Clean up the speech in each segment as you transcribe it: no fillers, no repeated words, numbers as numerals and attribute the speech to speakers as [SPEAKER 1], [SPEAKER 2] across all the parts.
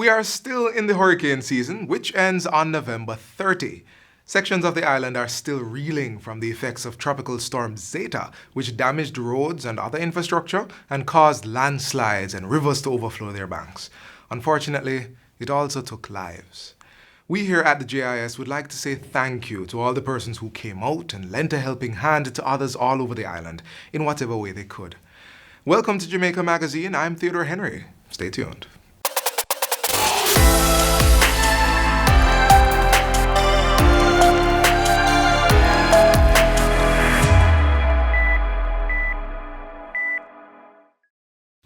[SPEAKER 1] We are still in the hurricane season, which ends on November 30. Sections of the island are still reeling from the effects of Tropical Storm Zeta, which damaged roads and other infrastructure and caused landslides and rivers to overflow their banks. Unfortunately, it also took lives. We here at the JIS would like to say thank you to all the persons who came out and lent a helping hand to others all over the island in whatever way they could. Welcome to Jamaica Magazine. I'm Theodore Henry. Stay tuned.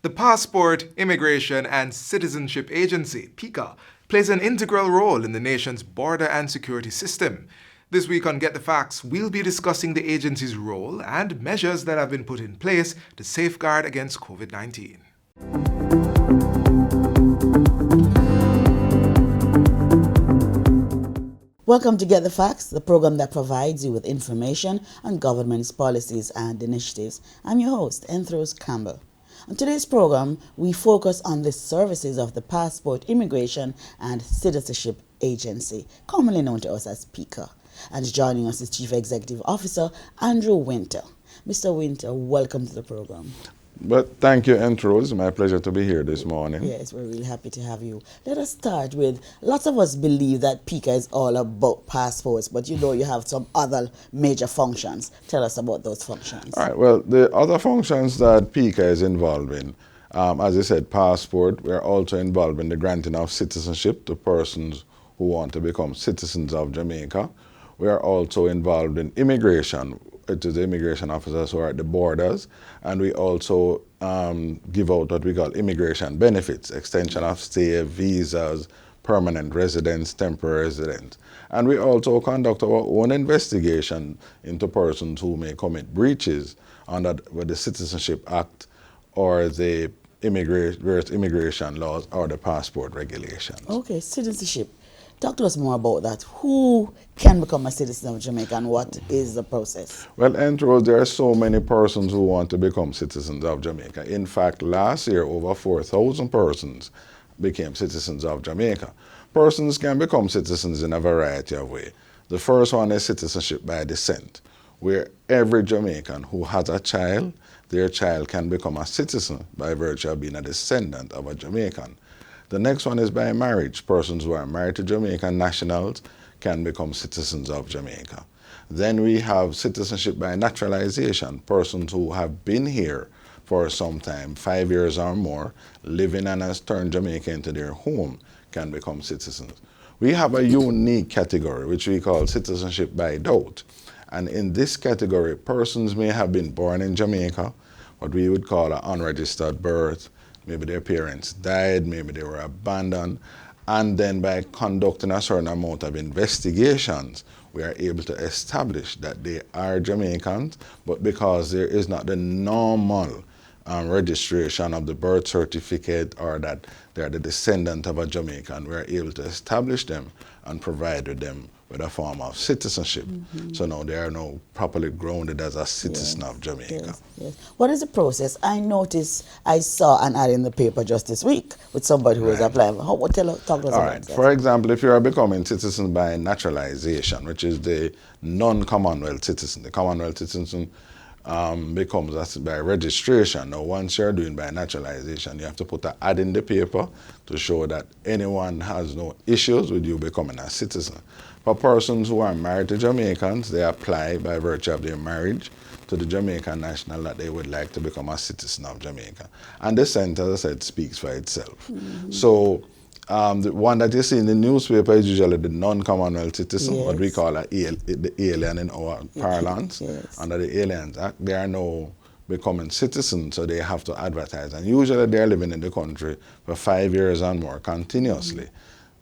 [SPEAKER 1] The Passport, Immigration and Citizenship Agency, PICA, plays an integral role in the nation's border and security system. This week on Get the Facts, we'll be discussing the agency's role and measures that have been put in place to safeguard against COVID-19.
[SPEAKER 2] Welcome to Get the Facts, the program that provides you with information on government's policies and initiatives. I'm your host, Enthros Campbell. On today's program, we focus on the services of the Passport, Immigration and Citizenship Agency, commonly known to us as PICA. And joining us is Chief Executive Officer Andrew Winter. Mr. Winter, welcome to the program.
[SPEAKER 3] But thank you, Enthros. My pleasure to be here this morning.
[SPEAKER 2] Yes, we're really happy to have you. Let us start with, lots of us believe that PICA is all about passports, but you know you have some other major functions. Tell us about those functions.
[SPEAKER 3] All right, well, the other functions that PICA is involved in, as I said, passport, we're also involved in the granting of citizenship to persons who want to become citizens of Jamaica. We are also involved in immigration. It is the immigration officers who are at the borders, and we also give out what we call immigration benefits, extension of stay, visas, permanent residence, temporary residence. And we also conduct our own investigation into persons who may commit breaches under the Citizenship Act or the various immigration laws or the passport regulations.
[SPEAKER 2] Okay, citizenship. Talk to us more about that. Who can become a citizen of Jamaica and what is the process?
[SPEAKER 3] Well, Enthros, there are so many persons who want to become citizens of Jamaica. In fact, last year, over 4,000 persons became citizens of Jamaica. Persons can become citizens in a variety of ways. The first one is citizenship by descent, where every Jamaican who has a child, their child can become a citizen by virtue of being a descendant of a Jamaican. The next one is by marriage. Persons who are married to Jamaican nationals can become citizens of Jamaica. Then we have citizenship by naturalization. Persons who have been here for some time, 5 years or more, living and has turned Jamaica into their home, can become citizens. We have a unique category, which we call citizenship by doubt. And in this category, persons may have been born in Jamaica, what we would call an unregistered birth. Maybe their parents died, maybe they were abandoned, and then by conducting a certain amount of investigations, we are able to establish that they are Jamaicans, but because there is not the normal registration of the birth certificate or that they are the descendant of a Jamaican, we are able to establish them and provide them with a form of citizenship. Mm-hmm. So now they are now properly grounded as a citizen of Jamaica.
[SPEAKER 2] Yes, yes. What is the process? I noticed, I saw an ad in the paper just this week with somebody who was applying. Talk to us about that.
[SPEAKER 3] For example, if you are becoming citizen by naturalization, which is the non-Commonwealth citizen, the Commonwealth citizen becomes by registration. Now, once you're doing by naturalization, you have to put an ad in the paper to show that anyone has no issues with you becoming a citizen. For persons who are married to Jamaicans, they apply by virtue of their marriage to the Jamaican national that they would like to become a citizen of Jamaica. And the sentence, as I said, speaks for itself. Mm-hmm. So the one that you see in the newspaper is usually the non-Commonwealth citizen, yes, what we call the alien in our parlance. Yes. Under the Aliens Act, they are now becoming citizens, so they have to advertise. And usually they are living in the country for 5 years and more continuously.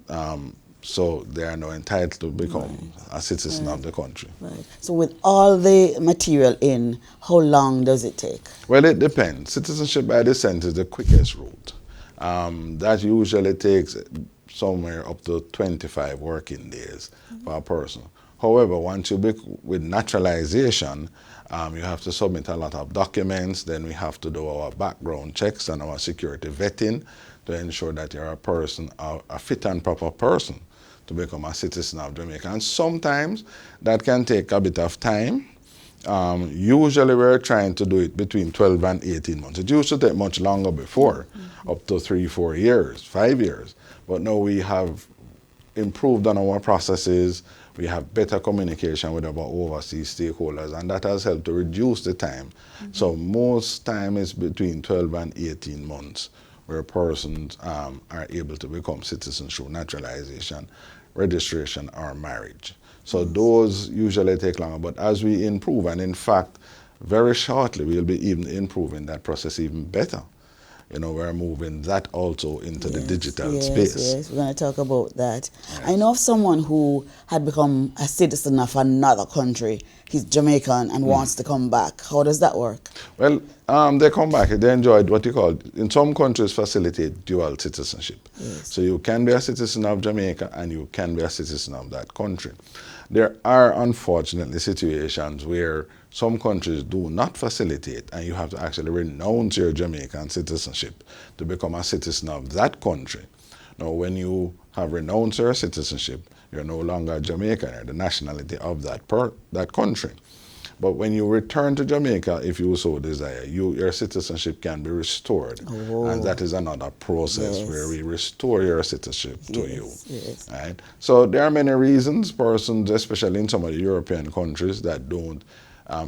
[SPEAKER 3] Mm-hmm. So they are now entitled to become a citizen of the country. Right.
[SPEAKER 2] So with all the material in, how long does it take?
[SPEAKER 3] Well, it depends. Citizenship by descent is the quickest route. That usually takes somewhere up to 25 working days for a person. However, once you with naturalization, you have to submit a lot of documents. Then we have to do our background checks and our security vetting to ensure that you're a person, a fit and proper person to become a citizen of Jamaica. And sometimes that can take a bit of time. Usually we're trying to do it between 12 and 18 months. It used to take much longer before, up to 3, 4 years, 5 years. But now we have improved on our processes. We have better communication with our overseas stakeholders, and that has helped to reduce the time. So most time is between 12 and 18 months where persons are able to become citizens through naturalization, registration, or marriage. So those usually take longer, but as we improve, and in fact, very shortly, we'll be even improving that process even better. You know, we're moving that also into the digital space.
[SPEAKER 2] Yes, we're going to talk about that. Yes. I know of someone who had become a citizen of another country. He's Jamaican and wants to come back. How does that work?
[SPEAKER 3] Well, they come back. They enjoyed what you call, in some countries, facilitate dual citizenship.
[SPEAKER 2] Yes.
[SPEAKER 3] So you can be a citizen of Jamaica and you can be a citizen of that country. There are, unfortunately, situations where some countries do not facilitate, and you have to actually renounce your Jamaican citizenship to become a citizen of that country. Now, when you have renounced your citizenship, you're no longer a Jamaican, you're the nationality of that country. But when you return to Jamaica, if you so desire, your citizenship can be restored.
[SPEAKER 2] Oh.
[SPEAKER 3] And that is another process where we restore your citizenship to you.
[SPEAKER 2] Yes.
[SPEAKER 3] Right? So there are many reasons, persons, especially in some of the European countries, that don't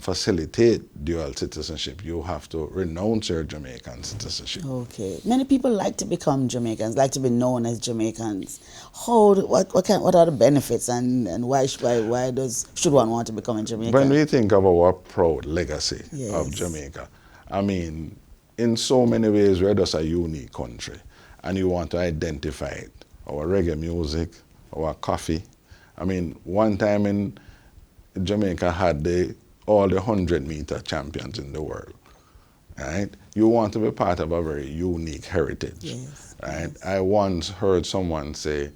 [SPEAKER 3] facilitate dual citizenship. You have to renounce your Jamaican citizenship.
[SPEAKER 2] Okay. Many people like to become Jamaicans, like to be known as Jamaicans. What are the benefits, and why should one want to become a Jamaican?
[SPEAKER 3] When we think of our proud legacy of Jamaica, I mean, in so many ways, we're just a unique country, and you want to identify it. Our reggae music, our coffee. I mean, one time in Jamaica had all the 100-meter champions in the world, right? You want to be part of a very unique heritage, right? Yes. I once heard someone say,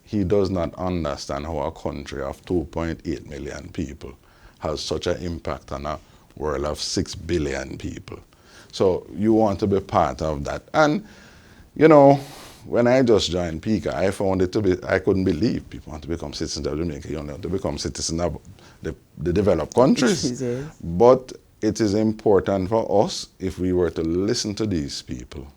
[SPEAKER 3] he does not understand how a country of 2.8 million people has such an impact on a world of 6 billion people. So you want to be part of that. And, you know, when I just joined PICA, I found it to be, I couldn't believe people want to become citizens of Jamaica. You only want to become citizens of the developed countries. But it is important for us, if we were to listen to these people,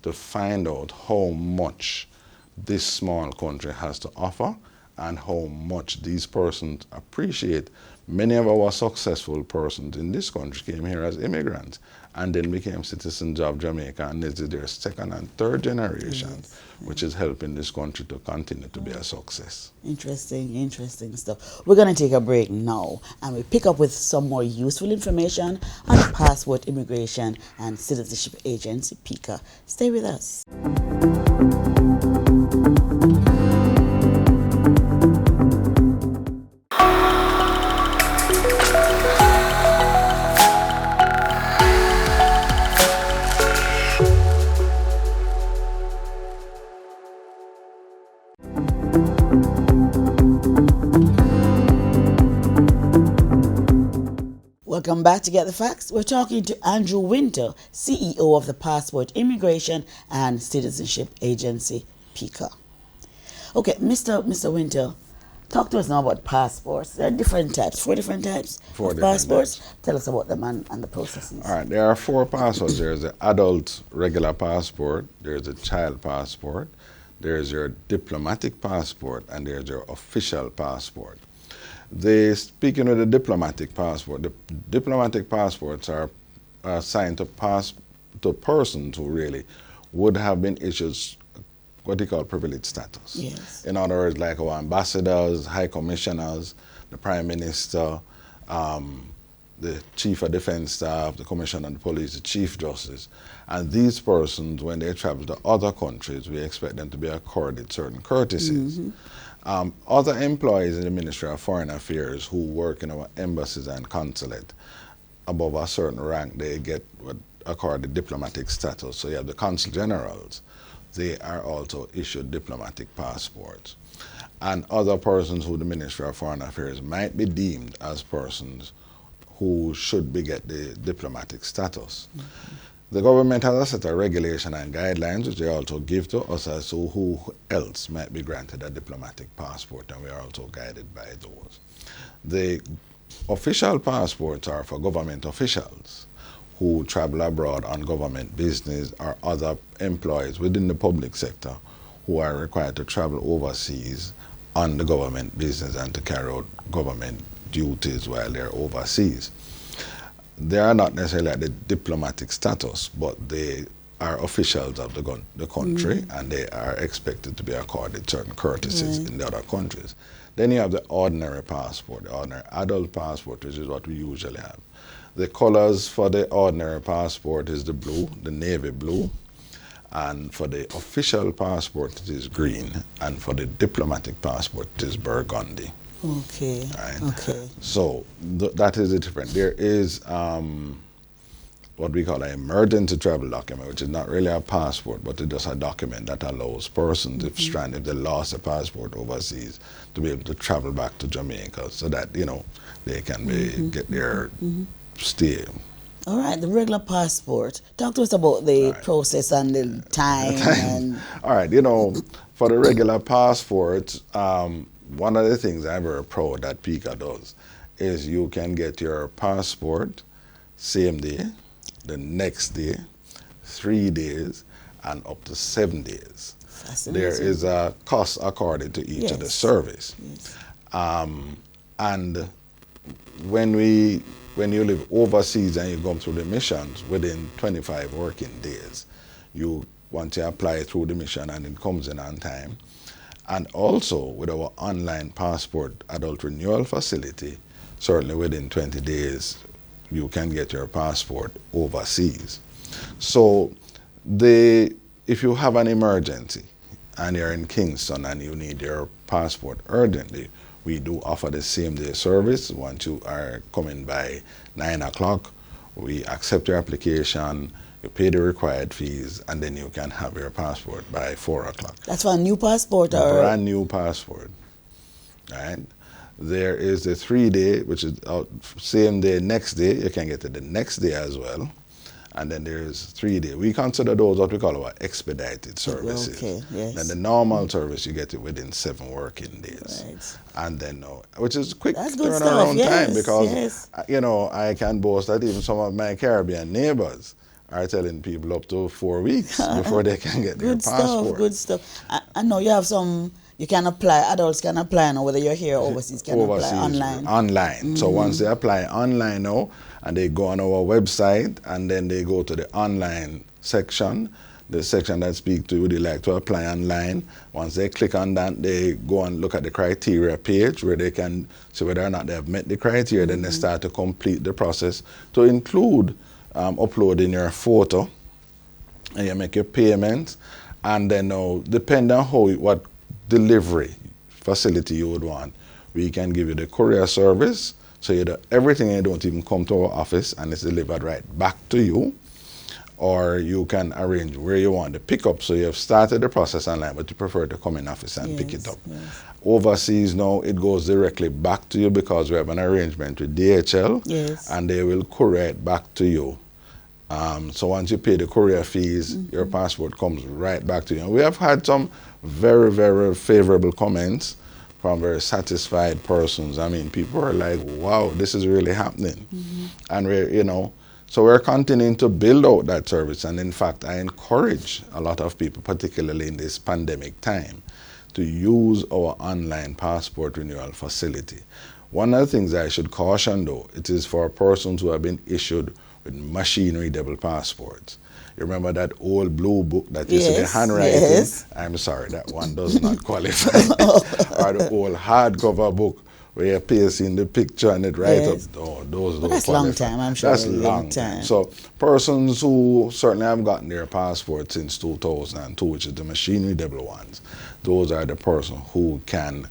[SPEAKER 3] to find out how much this small country has to offer and how much these persons appreciate. Many of our successful persons in this country came here as immigrants and then became citizens of Jamaica, and this is their second and third generation, which is helping this country to continue to be a success.
[SPEAKER 2] Interesting stuff. We're going to take a break now, and we pick up with some more useful information on the Passport Immigration and Citizenship Agency, PICA. Stay with us. Welcome back to Get the Facts. We're talking to Andrew Winter, CEO of the Passport Immigration and Citizenship Agency, PICA. Okay, Mr. Winter, talk to us now about passports. There are different types, 4 different types of passports. Tell us about them and the processes.
[SPEAKER 3] All right, there are 4 passports. There's the adult regular passport, there's a child passport, there's your diplomatic passport, and there's your official passport. Speaking of the diplomatic passport, the diplomatic passports are assigned to persons who really would have been issued what they call privileged status.
[SPEAKER 2] Yes.
[SPEAKER 3] In other words, like our ambassadors, high commissioners, the prime minister, the chief of defense staff, the commissioner of the police, the chief justice. And these persons, when they travel to other countries, we expect them to be accorded certain courtesies. Other employees in the Ministry of Foreign Affairs who work in our embassies and consulate, above a certain rank, they get what accorded diplomatic status. So you have the consul generals. They are also issued diplomatic passports. And other persons who the Ministry of Foreign Affairs might be deemed as persons who should get the diplomatic status. The government has a set of regulation and guidelines which they also give to us as to who else might be granted a diplomatic passport, and we are also guided by those. The official passports are for government officials who travel abroad on government business or other employees within the public sector who are required to travel overseas on the government business and to carry out government duties while they're overseas. They are not necessarily at the diplomatic status, but they are officials of the country, and they are expected to be accorded certain courtesies in the other countries. Then you have the ordinary passport, the ordinary adult passport, which is what we usually have. The colors for the ordinary passport is the blue, the navy blue, and for the official passport it is green, and for the diplomatic passport it is burgundy.
[SPEAKER 2] Okay.
[SPEAKER 3] Right?
[SPEAKER 2] Okay.
[SPEAKER 3] So that is the difference. There is what we call an emergency travel document, which is not really a passport, but it's just a document that allows persons, if stranded, if they lost a passport overseas, to be able to travel back to Jamaica so that, you know, they can get their stay.
[SPEAKER 2] All right, the regular passport. Talk to us about the process and the time. And
[SPEAKER 3] All right, you know, for the regular passport, one of the things I'm very proud that PICA does is you can get your passport same day, the next day, 3 days, and up to 7 days.
[SPEAKER 2] Fascinating.
[SPEAKER 3] There is a cost according to each of the service.
[SPEAKER 2] Yes.
[SPEAKER 3] And when you live overseas and you go through the missions within 25 working days, once you apply through the mission and it comes in on time. And also with our online passport adult renewal facility, certainly within 20 days, you can get your passport overseas. So if you have an emergency and you're in Kingston and you need your passport urgently, we do offer the same day service. Once you are coming by 9 o'clock, we accept your application, you pay the required fees, and then you can have your passport by 4 o'clock.
[SPEAKER 2] That's for a new passport? Or
[SPEAKER 3] Brand new passport, right? There is the 3 day, which is out same day, next day. You can get it the next day as well. And then there's 3 day. We consider those what we call our expedited services.
[SPEAKER 2] Okay, yes.
[SPEAKER 3] Then the normal service, you get it within 7 working days.
[SPEAKER 2] Right.
[SPEAKER 3] And then, which is quick
[SPEAKER 2] That's good
[SPEAKER 3] turnaround
[SPEAKER 2] stuff,
[SPEAKER 3] time,
[SPEAKER 2] yes,
[SPEAKER 3] because,
[SPEAKER 2] yes.
[SPEAKER 3] you know, I can boast that even some of my Caribbean neighbors are telling people up to 4 weeks before they can get their passport.
[SPEAKER 2] Good stuff. I know you have some, you can apply, adults can apply now, whether you're here or overseas, can apply online.
[SPEAKER 3] Online. So once they apply online now, and they go on our website, and then they go to the online section, the section that speaks to would you like to apply online. Once they click on that, they go and look at the criteria page where they can see whether or not they have met the criteria. Then they start to complete the process to include uploading your photo, and you make your payments, and then depending on what delivery facility you would want, we can give you the courier service, so you do everything, you don't even come to our office, and it's delivered right back to you. Or you can arrange where you want the pickup, so you have started the process online, but you prefer to come in office and pick it up.
[SPEAKER 2] Yes.
[SPEAKER 3] Overseas now, it goes directly back to you because we have an arrangement with DHL, and they will courier it back to you. So once you pay the courier fees, your passport comes right back to you. And we have had some very, very favorable comments from very satisfied persons. I mean, people are like, wow, this is really happening. And we're, so we're continuing to build out that service. And in fact, I encourage a lot of people, particularly in this pandemic time, to use our online passport renewal facility. One of the things I should caution, though, it is for persons who have been issued with machine-readable passports. You remember that old blue book that used to be handwriting?
[SPEAKER 2] Yes.
[SPEAKER 3] I'm sorry, that one does not qualify. Or the old hardcover book where you paste in the picture and it writes up. Oh, those don't
[SPEAKER 2] that's
[SPEAKER 3] qualify.
[SPEAKER 2] Long time, I'm sure.
[SPEAKER 3] That's long time. So persons who certainly have gotten their passport since 2002, which is the machine-readable ones, those are the person who can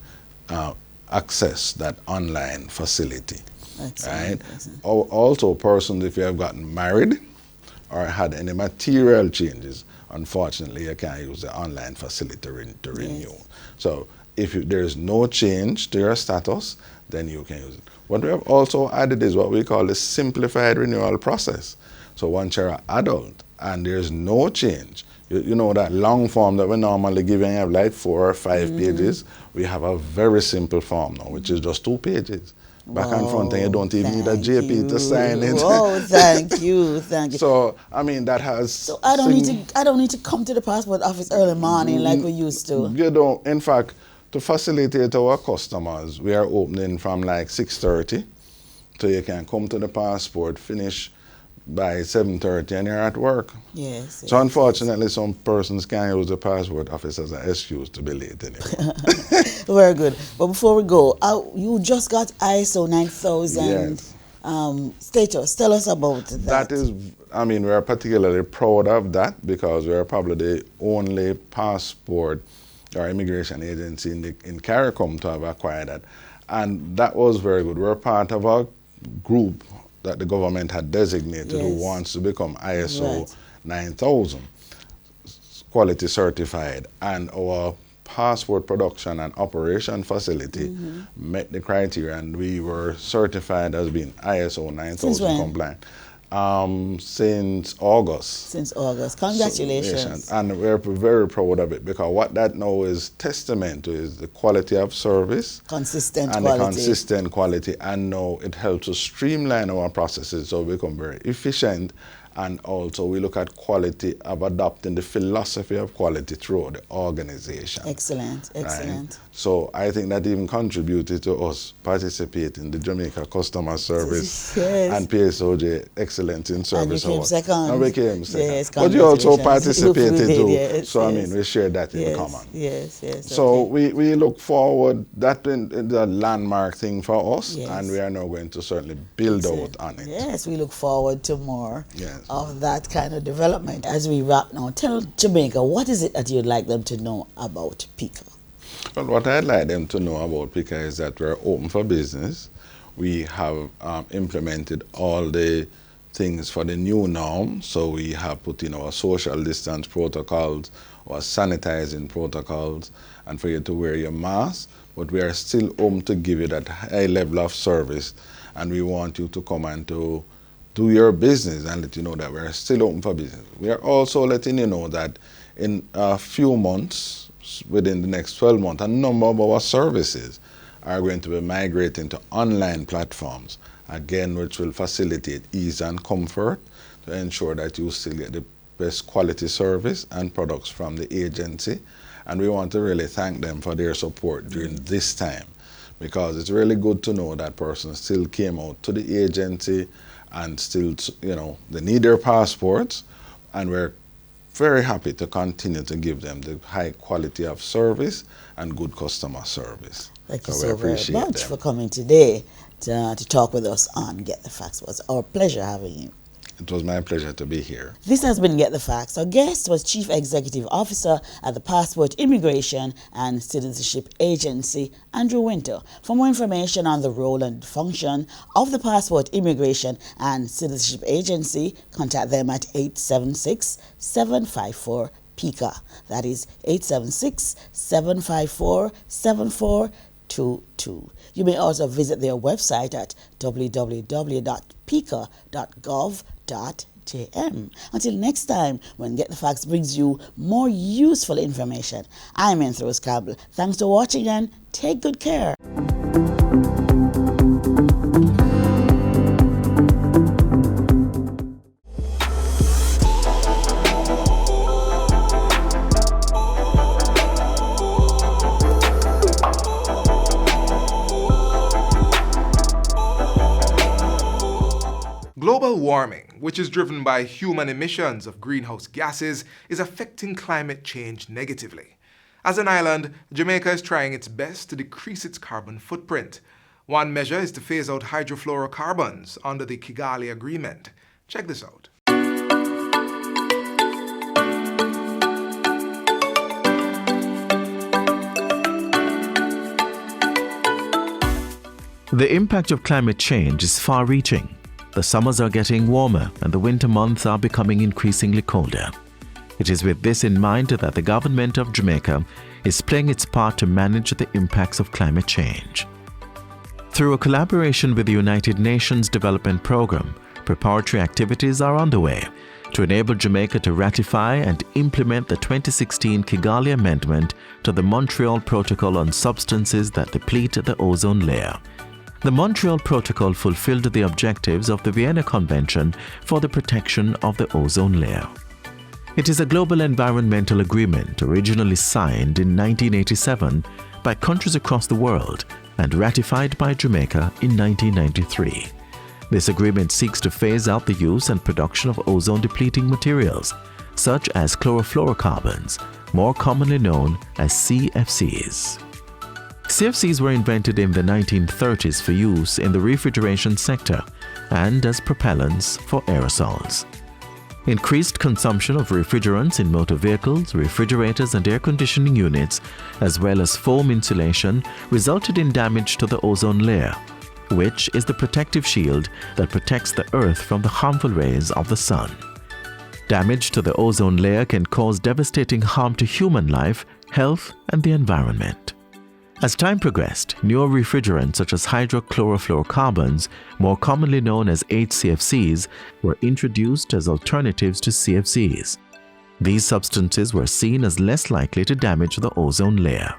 [SPEAKER 3] access that online facility. Excellent. Right? Excellent. Also, persons, if you have gotten married or had any material changes, unfortunately, you can't use the online facility to renew. So if there's no change to your status, then you can use it. What we have also added is what we call the simplified renewal process. So once you're an adult and there's no change. You know that long form that we normally give, and you have like 4 or 5 pages. We have a very simple form now, which is just 2 pages. Back and front, and you don't even need a JP to sign it.
[SPEAKER 2] Oh, thank you.
[SPEAKER 3] So, I mean, that has...
[SPEAKER 2] So I don't need to come to the passport office early morning like we used to.
[SPEAKER 3] You don't. In fact, to facilitate our customers, we are opening from like 6:30. So you can come to the passport, finish by 7:30, and you're at work.
[SPEAKER 2] Yes.
[SPEAKER 3] So unfortunately, some persons can't use the passport office as an excuse to be late anymore.
[SPEAKER 2] Very good. But before we go, you just got ISO 9000 status. Tell us about that.
[SPEAKER 3] That is, I mean, we're particularly proud of that because we're probably the only passport or immigration agency in CARICOM to have acquired that. And that was very good. We're part of a group that the government had designated who wants to become ISO 9000 quality certified, and our passport production and operation facility met the criteria, and we were certified as being ISO 9000 compliant. Since August.
[SPEAKER 2] Since August. Congratulations.
[SPEAKER 3] So, and we're very proud of it because what that now is testament to is the quality of service.
[SPEAKER 2] Consistent
[SPEAKER 3] and
[SPEAKER 2] quality.
[SPEAKER 3] The consistent quality. And now it helps us streamline our processes so we become very efficient. And also we look at quality of adopting the philosophy of quality throughout the organization.
[SPEAKER 2] Excellent.
[SPEAKER 3] Right? So I think that even contributed to us participating in the Jamaica Customer Service and PSOJ Excellence in Service
[SPEAKER 2] Award. And
[SPEAKER 3] we came second.
[SPEAKER 2] Yes,
[SPEAKER 3] but you also participated too.
[SPEAKER 2] Yes,
[SPEAKER 3] so I mean, we shared that in common.
[SPEAKER 2] Yes.
[SPEAKER 3] So we look forward, that is a landmark thing for us, and we are now going to certainly build out on it.
[SPEAKER 2] Yes, we look forward to more of that kind of development. As we wrap now, tell Jamaica, what is it that you'd like them to know about PICA?
[SPEAKER 3] Well, what I'd like them to know about PICA is that we're open for business. We have implemented all the things for the new norm. So we have put in our social distance protocols, our sanitizing protocols, and for you to wear your mask. But we are still home to give you that high level of service, and we want you to come and to do your business and let you know that we're still open for business. We are also letting you know that in a few months, within the next 12 months, a number of our services are going to be migrating to online platforms, again, which will facilitate ease and comfort to ensure that you still get the best quality service and products from the agency. And we want to really thank them for their support during this time, because it's really good to know that persons still came out to the agency and still, you know, they need their passports, and we're very happy to continue to give them the high quality of service and good customer service.
[SPEAKER 2] Thank you so very much for coming today to talk with us on Get the Facts. It was our pleasure having you.
[SPEAKER 3] It was my pleasure to be here.
[SPEAKER 2] This has been Get the Facts. Our guest was Chief Executive Officer at the Passport Immigration and Citizenship Agency, Andrew Winter. For more information on the role and function of the Passport Immigration and Citizenship Agency, contact them at 876-754-PICA. That is 876-754-7422. You may also visit their website at www.pica.gov.jm. Until next time, when Get the Facts brings you more useful information, I'm Enthros Campbell. Thanks for watching and take good care.
[SPEAKER 1] Global warming, which is driven by human emissions of greenhouse gases, is affecting climate change negatively. As an island, Jamaica is trying its best to decrease its carbon footprint. One measure is to phase out hydrofluorocarbons under the Kigali Agreement. Check this out.
[SPEAKER 4] The impact of climate change is far-reaching. The summers are getting warmer and the winter months are becoming increasingly colder. It is with this in mind that the government of Jamaica is playing its part to manage the impacts of climate change. Through a collaboration with the United Nations Development Programme, preparatory activities are underway to enable Jamaica to ratify and implement the 2016 Kigali Amendment to the Montreal Protocol on substances that deplete the ozone layer. The Montreal Protocol fulfilled the objectives of the Vienna Convention for the protection of the ozone layer. It is a global environmental agreement originally signed in 1987 by countries across the world and ratified by Jamaica in 1993. This agreement seeks to phase out the use and production of ozone-depleting materials, such as chlorofluorocarbons, more commonly known as CFCs. CFCs were invented in the 1930s for use in the refrigeration sector and as propellants for aerosols. Increased consumption of refrigerants in motor vehicles, refrigerators and air conditioning units, as well as foam insulation, resulted in damage to the ozone layer, which is the protective shield that protects the Earth from the harmful rays of the sun. Damage to the ozone layer can cause devastating harm to human life, health, and the environment. As time progressed, newer refrigerants such as hydrochlorofluorocarbons, more commonly known as HCFCs, were introduced as alternatives to CFCs. These substances were seen as less likely to damage the ozone layer.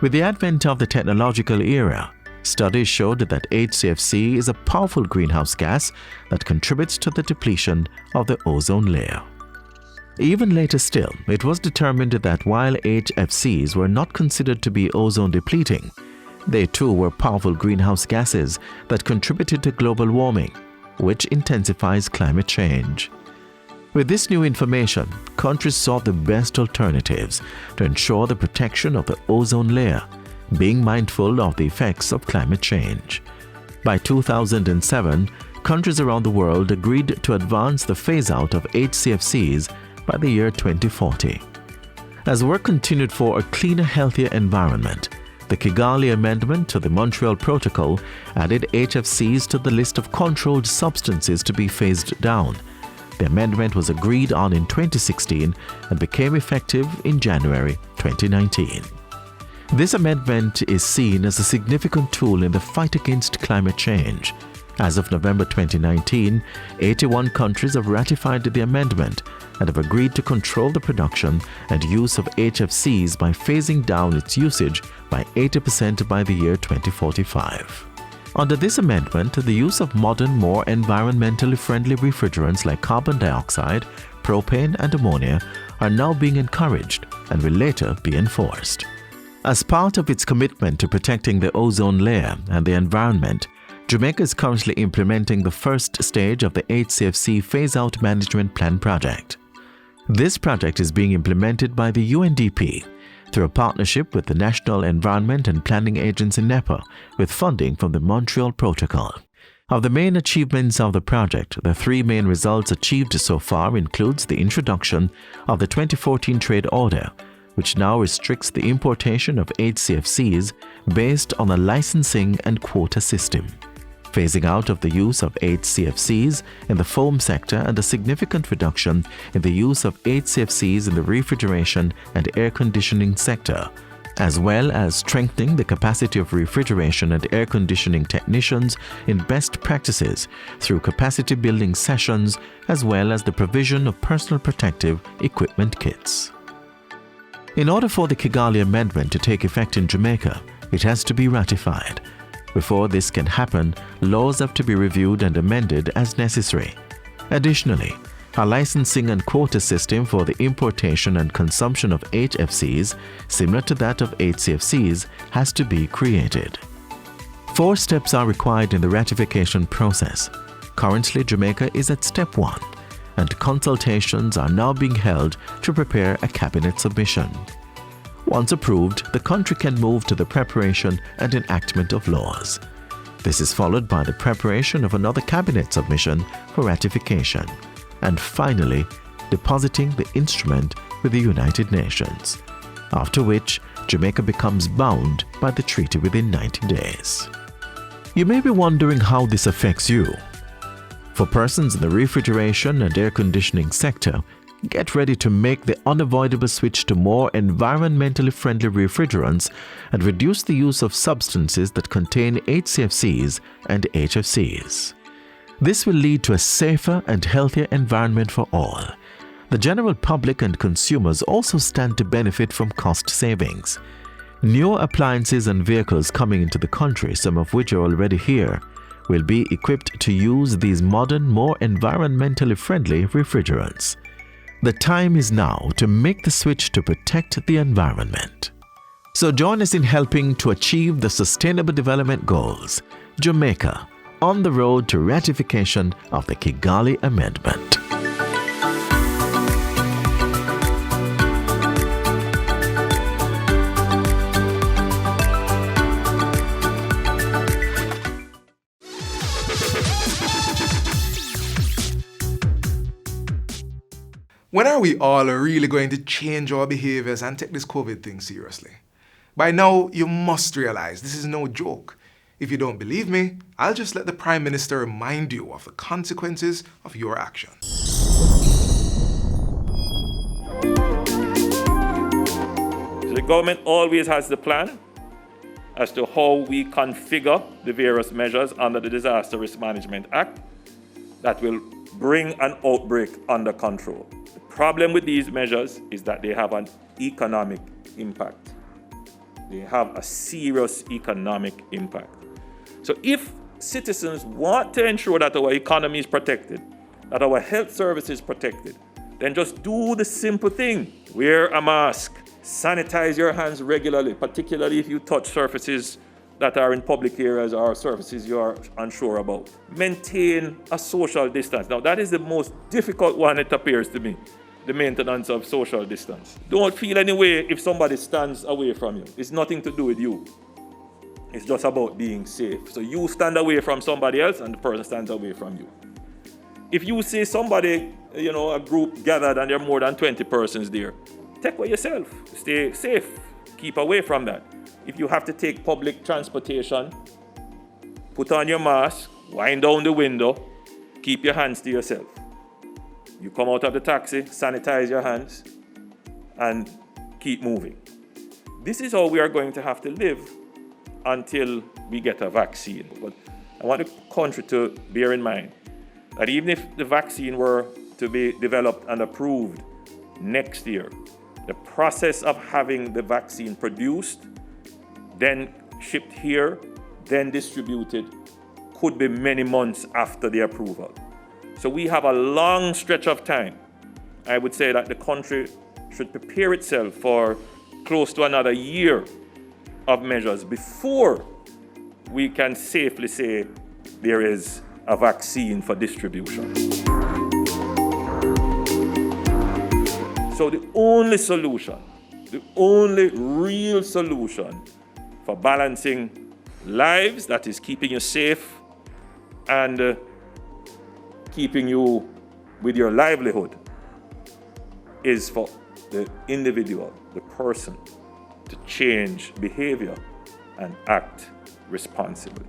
[SPEAKER 4] With the advent of the technological era, studies showed that HCFC is a powerful greenhouse gas that contributes to the depletion of the ozone layer. Even later still, it was determined that while HFCs were not considered to be ozone depleting, they too were powerful greenhouse gases that contributed to global warming, which intensifies climate change. With this new information, countries sought the best alternatives to ensure the protection of the ozone layer, being mindful of the effects of climate change. By 2007, countries around the world agreed to advance the phase-out of HCFCs by the year 2040. As work continued for a cleaner, healthier environment, the Kigali Amendment to the Montreal Protocol added HFCs to the list of controlled substances to be phased down. The amendment was agreed on in 2016 and became effective in January 2019. This amendment is seen as a significant tool in the fight against climate change. As of November 2019, 81 countries have ratified the amendment and have agreed to control the production and use of HFCs by phasing down its usage by 80% by the year 2045. Under this amendment, the use of modern, more environmentally friendly refrigerants like carbon dioxide, propane and ammonia are now being encouraged and will later be enforced. As part of its commitment to protecting the ozone layer and the environment, Jamaica is currently implementing the first stage of the HCFC Phase-Out Management Plan project. This project is being implemented by the UNDP through a partnership with the National Environment and Planning Agency NEPA with funding from the Montreal Protocol. Of the main achievements of the project, the three main results achieved so far includes the introduction of the 2014 Trade Order, which now restricts the importation of HCFCs based on a licensing and quota system, phasing out of the use of HCFCs in the foam sector and a significant reduction in the use of HCFCs in the refrigeration and air conditioning sector, as well as strengthening the capacity of refrigeration and air conditioning technicians in best practices through capacity building sessions, as well as the provision of personal protective equipment kits. In order for the Kigali Amendment to take effect in Jamaica, it has to be ratified. Before this can happen, laws have to be reviewed and amended as necessary. Additionally, a licensing and quota system for the importation and consumption of HFCs, similar to that of HCFCs, has to be created. 4 steps are required in the ratification process. Currently, Jamaica is at step 1, and consultations are now being held to prepare a cabinet submission. Once approved, the country can move to the preparation and enactment of laws. This is followed by the preparation of another cabinet submission for ratification, and finally, depositing the instrument with the United Nations, after which Jamaica becomes bound by the treaty within 90 days. You may be wondering how this affects you. For persons in the refrigeration and air conditioning sector, get ready to make the unavoidable switch to more environmentally friendly refrigerants and reduce the use of substances that contain HCFCs and HFCs. This will lead to a safer and healthier environment for all. The general public and consumers also stand to benefit from cost savings. Newer appliances and vehicles coming into the country, some of which are already here, will be equipped to use these modern, more environmentally friendly refrigerants. The time is now to make the switch to protect the environment. So join us in helping to achieve the Sustainable Development Goals. Jamaica, on the road to ratification of the Kigali Amendment.
[SPEAKER 1] When are we all really going to change our behaviors and take this COVID thing seriously? By now, you must realize this is no joke. If you don't believe me, I'll just let the Prime Minister remind you of the consequences of your actions.
[SPEAKER 5] The government always has the plan as to how we configure the various measures under the Disaster Risk Management Act that will bring an outbreak under control. The problem with these measures is that they have an economic impact. They have a serious economic impact. So if citizens want to ensure that our economy is protected, that our health service is protected, then just do the simple thing. Wear a mask, sanitize your hands regularly, particularly if you touch surfaces that are in public areas or surfaces you are unsure about. Maintain a social distance. Now that is the most difficult one, it appears to me, the maintenance of social distance. Don't feel any way if somebody stands away from you. It's nothing to do with you. It's just about being safe. So you stand away from somebody else and the person stands away from you. If you see somebody, a group gathered and there are more than 20 persons there, take care of yourself. Stay safe. Keep away from that. If you have to take public transportation, put on your mask, wind down the window, keep your hands to yourself. You come out of the taxi, sanitize your hands, and keep moving. This is how we are going to have to live until we get a vaccine. But I want the country to bear in mind that even if the vaccine were to be developed and approved next year, the process of having the vaccine produced, then shipped here, then distributed, could be many months after the approval. So we have a long stretch of time. I would say that the country should prepare itself for close to another year of measures before we can safely say there is a vaccine for distribution. So the only solution, the only real solution for balancing lives, that is keeping you safe and keeping you with your livelihood, is for the individual, the person, to change behavior and act responsibly.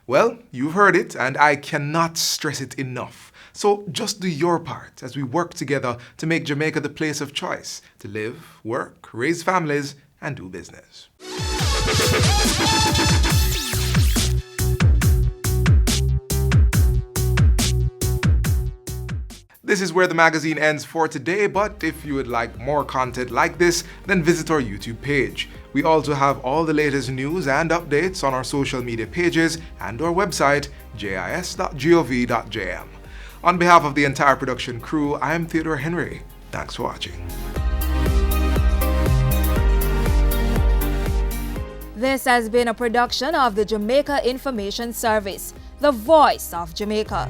[SPEAKER 1] Well, you've heard it, and I cannot stress it enough. So just do your part as we work together to make Jamaica the place of choice to live, work, raise families, and do business. This is where the magazine ends for today, but if you would like more content like this, then visit our YouTube page. We also have all the latest news and updates on our social media pages and our website, jis.gov.jm. On behalf of the entire production crew, I am Theodore Henry. Thanks for watching.
[SPEAKER 6] This has been a production of the Jamaica Information Service, the voice of Jamaica.